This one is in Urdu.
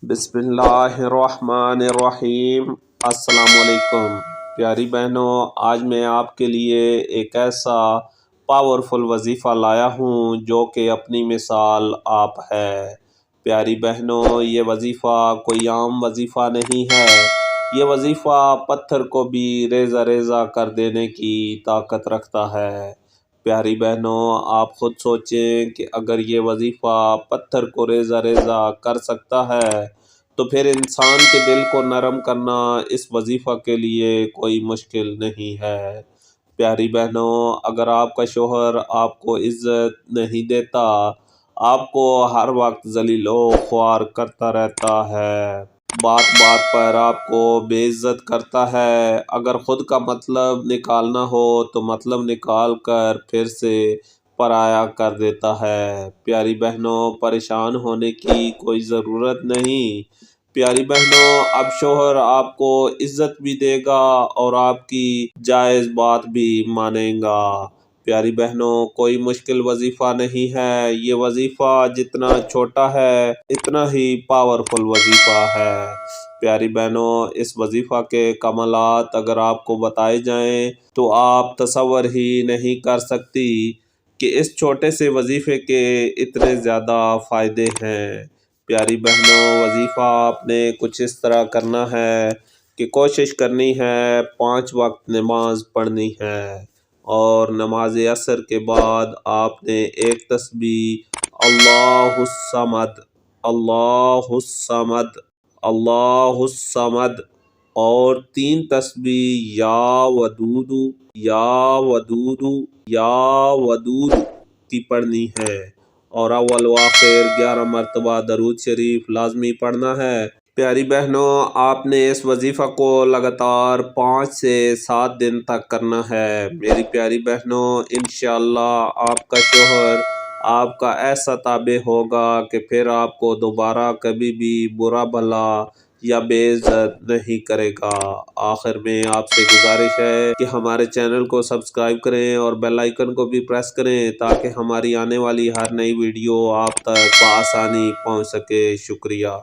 بسم اللہ الرحمن الرحیم۔ السلام علیکم پیاری بہنوں، آج میں آپ کے لیے ایک ایسا پاورفل وظیفہ لایا ہوں جو کہ اپنی مثال آپ ہے۔ پیاری بہنوں، یہ وظیفہ کوئی عام وظیفہ نہیں ہے۔ یہ وظیفہ پتھر کو بھی ریزہ ریزہ کر دینے کی طاقت رکھتا ہے۔ پیاری بہنوں، آپ خود سوچیں کہ اگر یہ وظیفہ پتھر کو ریزہ ریزہ کر سکتا ہے تو پھر انسان کے دل کو نرم کرنا اس وظیفہ کے لیے کوئی مشکل نہیں ہے۔ پیاری بہنوں، اگر آپ کا شوہر آپ کو عزت نہیں دیتا، آپ کو ہر وقت ذلیل و خوار کرتا رہتا ہے، بات بات پر آپ کو بے عزت کرتا ہے، اگر خود کا مطلب نکالنا ہو تو مطلب نکال کر پھر سے پرایا کر دیتا ہے، پیاری بہنوں پریشان ہونے کی کوئی ضرورت نہیں۔ پیاری بہنوں، اب شوہر آپ کو عزت بھی دے گا اور آپ کی جائز بات بھی مانے گا۔ پیاری بہنوں، کوئی مشکل وظیفہ نہیں ہے، یہ وظیفہ جتنا چھوٹا ہے اتنا ہی پاورفل وظیفہ ہے۔ پیاری بہنوں، اس وظیفہ کے کمالات اگر آپ کو بتائے جائیں تو آپ تصور ہی نہیں کر سکتی کہ اس چھوٹے سے وظیفے کے اتنے زیادہ فائدے ہیں۔ پیاری بہنوں، وظیفہ آپ نے کچھ اس طرح کرنا ہے کہ کوشش کرنی ہے 5 وقت نماز پڑھنی ہے، اور نماز عصر کے بعد آپ نے ایک تسبیح اللہ الصمد، اللہ الصمد، اللہ الصمد اور 3 تسبیح یا ودود، یا ودود، یا ودود کی پڑھنی ہے، اور اول و آخر 11 مرتبہ درود شریف لازمی پڑھنا ہے۔ پیاری بہنوں، آپ نے اس وظیفہ کو لگاتار 5 سے 7 دن تک کرنا ہے۔ میری پیاری بہنوں، انشاءاللہ آپ کا شوہر آپ کا ایسا تابع ہوگا کہ پھر آپ کو دوبارہ کبھی بھی برا بھلا یا بے عزت نہیں کرے گا۔ آخر میں آپ سے گزارش ہے کہ ہمارے چینل کو سبسکرائب کریں اور بیل آئیکن کو بھی پریس کریں تاکہ ہماری آنے والی ہر نئی ویڈیو آپ تک بآسانی پہنچ سکے۔ شکریہ۔